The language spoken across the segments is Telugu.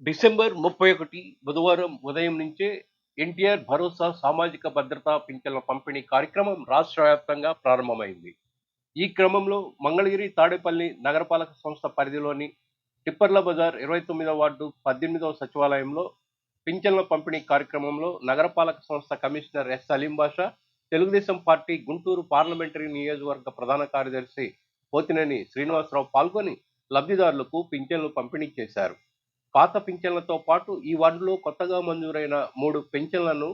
డిసెంబర్ 31 బుధవారం ఉదయం నుంచే ఎన్టీఆర్ భరోసా సామాజిక భద్రతా పింఛన్ల పంపిణీ కార్యక్రమం రాష్ట్ర వ్యాప్తంగా ప్రారంభమైంది. ఈ క్రమంలో మంగళగిరి, తాడేపల్లి నగరపాలక సంస్థ పరిధిలోని టిప్పర్ల బజార్ 29వ వార్డు 18వ సచివాలయంలో పింఛన్ల పంపిణీ కార్యక్రమంలో నగరపాలక సంస్థ కమిషనర్ ఎస్ సలీం బాషా, తెలుగుదేశం పార్టీ గుంటూరు పార్లమెంటరీ నియోజకవర్గ ప్రధాన కార్యదర్శి పోతినేని శ్రీనివాసరావు పాల్గొని లబ్ధిదారులకు పింఛన్లు పంపిణీ చేశారు. పాత పింఛన్లతో పాటు ఈ వార్డులో కొత్తగా మంజూరైన 3 పింఛన్లను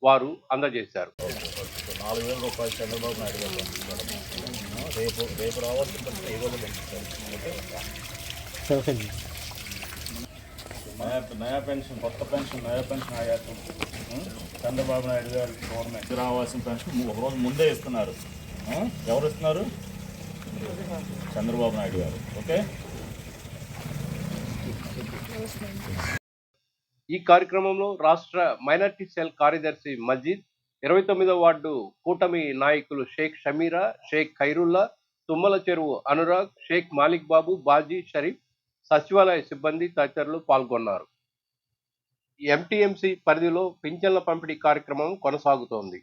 వారు అందజేశారు. రూ. 4,000 చంద్రబాబు నాయుడు గారు పంపిస్తారు. రేపు రావాల్సిన ఈరోజు పంపిస్తారు. నయా పెన్షన్, కొత్త పెన్షన్, నయా పెన్షన్ ఆయాతం చంద్రబాబు నాయుడు గారు గవర్నమెంట్ రావాల్సిన పెన్షన్ ఒకరోజు ముందే ఇస్తున్నారు. ఎవరు ఇస్తున్నారు? చంద్రబాబు నాయుడు గారు. ఓకే. ఈ కార్యక్రమంలో రాష్ట్ర మైనార్టీ సెల్ కార్యదర్శి మజీద్, 29వ వార్డు కూటమి నాయకులు షేక్ షమీరా, షేక్ ఖైరుల్లా, తుమ్మల చెరువు అనురాగ్, షేక్ మాలిక్ బాబు, బాజీ షరీఫ్, సచివాలయ సిబ్బంది తదితరులు పాల్గొన్నారు. ఎంటీఎంసీ పరిధిలో పింఛన్ల పంపిణీ కార్యక్రమం కొనసాగుతోంది.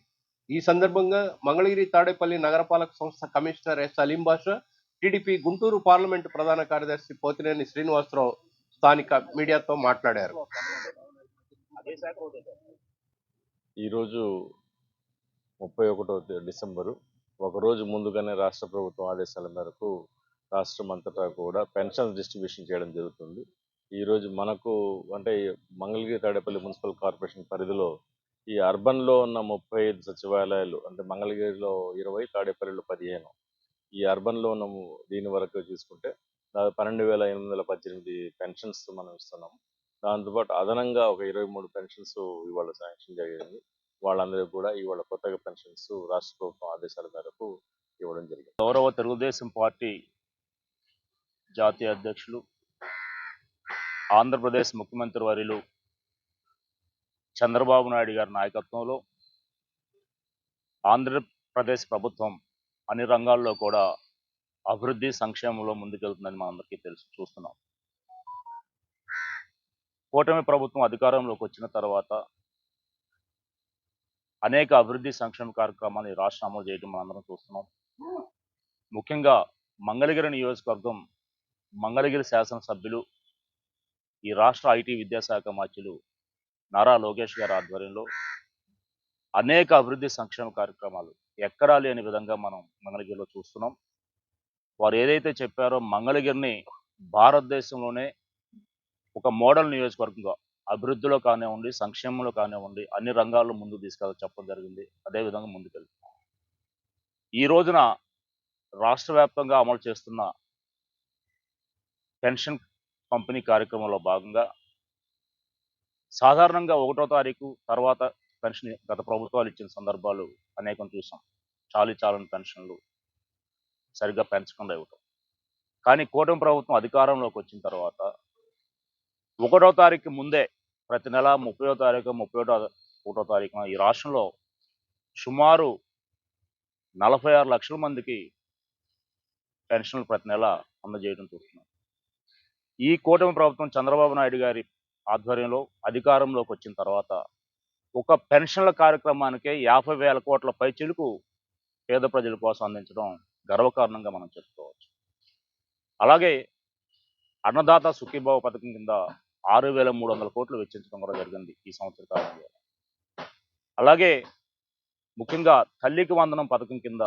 ఈ సందర్భంగా మంగళగిరి, తాడేపల్లి నగరపాలక సంస్థ కమిషనర్ ఎస్ సలీం బాషా, టీడీపీ గుంటూరు పార్లమెంటు ప్రధాన కార్యదర్శి పోతినేని శ్రీనివాసరావు స్థానిక మీడియాతో మాట్లాడారు. ఈరోజు 31 డిసెంబరు, ఒకరోజు ముందుగానే రాష్ట్ర ప్రభుత్వం ఆదేశాల మేరకు రాష్ట్రం అంతటా కూడా పెన్షన్స్ డిస్ట్రిబ్యూషన్ చేయడం జరుగుతుంది. ఈరోజు మనకు అంటే మంగళగిరి, తాడేపల్లి మున్సిపల్ కార్పొరేషన్ పరిధిలో ఈ అర్బన్లో ఉన్న 35 సచివాలయాలు, అంటే మంగళగిరిలో 20, తాడేపల్లిలో 15, ఈ అర్బన్లో ఉన్న దీని వరకు చూసుకుంటే 12,818 పెన్షన్స్ మనం ఇస్తున్నాము. దాంతోపాటు అదనంగా ఒక 23 పెన్షన్స్ ఇవాళ శాంక్షన్ జరిగింది. వాళ్ళందరికీ కూడా ఇవాళ కొత్తగా పెన్షన్స్ రాష్ట్ర ప్రభుత్వం ఆదేశాల మేరకు ఇవ్వడం జరిగింది. గౌరవ తెలుగుదేశం పార్టీ జాతీయ అధ్యక్షులు, ఆంధ్రప్రదేశ్ ముఖ్యమంత్రి వర్యులు చంద్రబాబు నాయుడు గారి నాయకత్వంలో ఆంధ్రప్రదేశ్ ప్రభుత్వం అన్ని రంగాల్లో కూడా అభివృద్ధి సంక్షేమంలో ముందుకెళ్తుందని మనందరికీ చూస్తున్నాం. కూటమి ప్రభుత్వం అధికారంలోకి వచ్చిన తర్వాత అనేక అభివృద్ధి సంక్షేమ కార్యక్రమాలు రాష్ట్రం అమలు చేయడం మనందరం చూస్తున్నాం. ముఖ్యంగా మంగళగిరి నియోజకవర్గం, మంగళగిరి శాసనసభ్యులు, ఈ రాష్ట్ర ఐటీ విద్యాశాఖ మంత్రులు నారా లోకేష్ గారి ఆధ్వర్యంలో అనేక అభివృద్ధి సంక్షేమ కార్యక్రమాలు ఎక్కడా లేని విధంగా మనం మంగళగిరిలో చూస్తున్నాం. వారు ఏదైతే చెప్పారో మంగళగిరిని భారతదేశంలోనే ఒక మోడల్ నియోజకవర్గంగా అభివృద్ధిలో కానివ్వండి, సంక్షేమంలో కానివ్వండి, అన్ని రంగాల్లో ముందుకు తీసుకెళ్ళి చెప్పడం జరిగింది. అదేవిధంగా ముందుకెళ్తాం. ఈ రోజున రాష్ట్ర వ్యాప్తంగా అమలు చేస్తున్న పెన్షన్ పంపిణీ కార్యక్రమంలో భాగంగా సాధారణంగా 1వ తారీఖు తర్వాత పెన్షన్ గత ప్రభుత్వాలు ఇచ్చిన సందర్భాలు అనేకం చూసాం. చాలని పెన్షన్లు సరిగ్గా పెంచకుండా ఇవ్వటం. కానీ కూటమి ప్రభుత్వం అధికారంలోకి వచ్చిన తర్వాత 1వ తారీఖు ముందే ప్రతి నెల 30వ తారీఖు, 31వ తారీఖున ఈ రాష్ట్రంలో సుమారు 46 లక్షల మందికి పెన్షన్లు ప్రతి నెల అందజేయడం చూస్తున్నాం. ఈ కూటమి ప్రభుత్వం చంద్రబాబు నాయుడు గారి ఆధ్వర్యంలో అధికారంలోకి వచ్చిన తర్వాత ఒక పెన్షన్ల కార్యక్రమానికే 50,000 కోట్ల పైచిలుకు పేద ప్రజల కోసం అందించడం గర్వకారణంగా మనం చెప్పుకోవచ్చు. అలాగే అన్నదాత సుఖీభావ పథకం కింద 6,300 కోట్లు వెచ్చించడం కూడా జరిగింది ఈ సంవత్సర కాలంలో. అలాగే ముఖ్యంగా తల్లికి వందనం పథకం కింద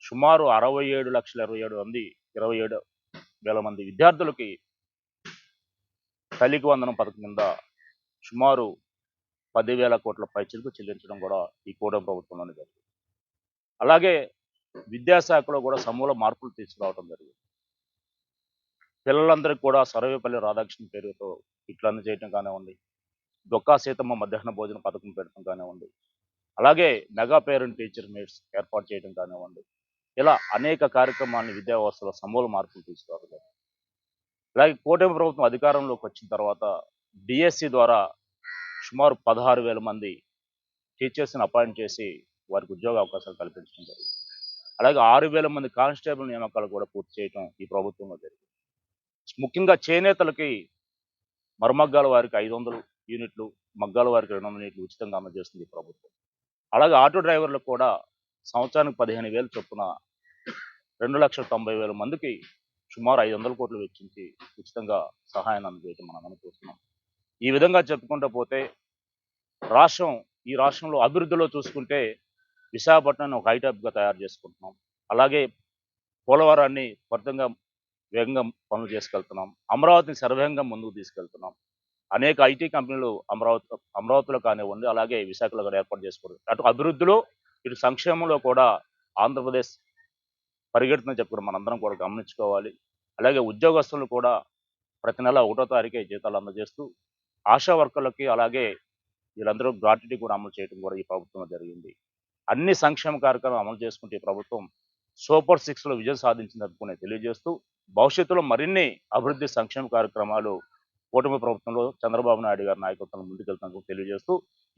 సుమారు 27,27,000 మంది విద్యార్థులకి తల్లికి వందనం పథకం కింద సుమారు 10,000 కోట్ల పైచిలకు చెల్లించడం కూడా ఈ కూటమి ప్రభుత్వంలోనే జరిగింది. అలాగే విద్యాశాఖలో కూడా సమూల మార్పులు తీసుకురావడం జరిగింది. పిల్లలందరికీ కూడా సర్వేపల్లి రాధాకృష్ణ పేరుతో ఇట్లా అందజేయటం కానివ్వండి, డొక్కా సీతమ్మ మధ్యాహ్న భోజన పథకం పెట్టడం కానివ్వండి, అలాగే మెగా పేరెంట్ టీచర్ మీట్స్ ఏర్పాటు చేయడం కానివ్వండి, ఇలా అనేక కార్యక్రమాలను విద్యా వ్యవస్థలో సమూల మార్పులు తీసుకురావడం జరిగింది. అలాగే కూటమి ప్రభుత్వం అధికారంలోకి వచ్చిన తర్వాత డిఎస్సి ద్వారా సుమారు 16,000 మంది టీచర్స్ని అపాయింట్ చేసి వారికి ఉద్యోగ అవకాశాలు కల్పించడం జరిగింది. అలాగే 6,000 మంది కానిస్టేబుల్ నియామకాలు కూడా పూర్తి చేయడం ఈ ప్రభుత్వంలో జరిగింది. ముఖ్యంగా చేనేతలకి మరమగ్గాల వారికి 500 యూనిట్లు, మగ్గాల వారికి 200 యూనిట్లు ఉచితంగా అందజేస్తుంది ఈ ప్రభుత్వం. అలాగే ఆటో డ్రైవర్లకు కూడా సంవత్సరానికి 15,000 చొప్పున 2,90,000 మందికి సుమారు 500 కోట్లు వెచ్చించి ఉచితంగా సహాయాన్ని అందజేయడం మనం చూస్తున్నాం. ఈ విధంగా చెప్పుకుంటూ పోతే ఈ రాష్ట్రంలో అభివృద్ధిలో చూసుకుంటే విశాఖపట్నాన్ని ఒక హైటెక్గా తయారు చేసుకుంటున్నాం. అలాగే పోలవరాన్ని త్వరితంగా వేగంగా పనులు చేసుకెళ్తున్నాం. అమరావతిని శరవేగంగా ముందుకు తీసుకెళ్తున్నాం. అనేక ఐటీ కంపెనీలు అమరావతిలో కానివ్వండి, అలాగే విశాఖలో కూడా ఏర్పాటు చేసుకోవడం. అటు అభివృద్ధిలో ఇటు సంక్షేమంలో కూడా ఆంధ్రప్రదేశ్ పరిగెడుతుందని చెప్పుకుని మనందరం కూడా గమనించుకోవాలి. అలాగే ఉద్యోగస్తులు కూడా ప్రతి నెల 1వ తారీఖే జీతాలు అందజేస్తూ ఆశా వర్కర్లకి అలాగే వీళ్ళందరూ గ్రాట్యుటీ కూడా అమలు చేయడం కూడా ఈ ప్రభుత్వంలో జరిగింది. అన్ని సంక్షేమ కార్యక్రమాలు అమలు చేసుకుంటే ఈ ప్రభుత్వం సూపర్ 6లో విజయం సాధించిందని తెలియజేస్తూ భవిష్యత్తులో మరిన్ని అభివృద్ధి సంక్షేమ కార్యక్రమాలు కూటమి ప్రభుత్వంలో చంద్రబాబు నాయుడు గారి నాయకత్వంలో ముందుకెళ్తానికి తెలియజేస్తూ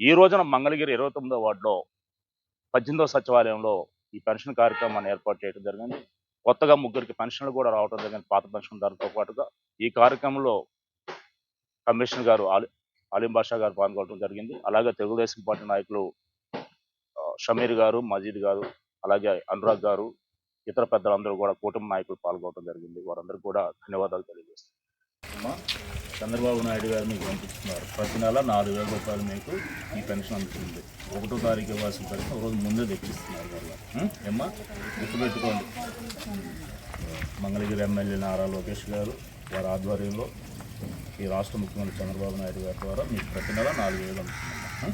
ఈ రోజున మంగళగిరి 29వ వార్డులో 18వ సచివాలయంలో ఈ పెన్షన్ కార్యక్రమాన్ని ఏర్పాటు చేయడం జరిగింది. కొత్తగా 3 పెన్షన్లు కూడా రావడం జరిగింది పాత పెన్షన్దారులతో పాటుగా. ఈ కార్యక్రమంలో కమిషనర్ గారు అలీం బాషా గారు పాల్గొనడం జరిగింది. అలాగే తెలుగుదేశం పార్టీ నాయకులు షమీర్ గారు, మజీద్ గారు, అలాగే అనురాగ్ గారు, ఇతర పెద్దలందరూ కూడా కూటమి నాయకులు పాల్గొనడం జరిగింది. వారందరూ కూడా ధన్యవాదాలు తెలియజేస్తున్నారు. చంద్రబాబు నాయుడు గారు మీకు పంపిస్తున్నారు. ప్రతి నెల 4,000 రూపాయలు మీకు ఈ పెన్షన్ అందుతుంది. 1వ తారీఖు ఇవ్వాల్సిన పెన్షన్ ఒక రోజు ముందే తెచ్చిస్తున్నారు వాళ్ళు. ఏమ్మా గుర్తుపెట్టుకోండి. మంగళగిరి ఎమ్మెల్యే నారా లోకేష్ గారు వారి ఆధ్వర్యంలో ఈ రాష్ట్ర ముఖ్యమంత్రి చంద్రబాబు నాయుడు గారి ద్వారా మీకు ప్రతి నెల 4,000 అందుతుందమ్మా.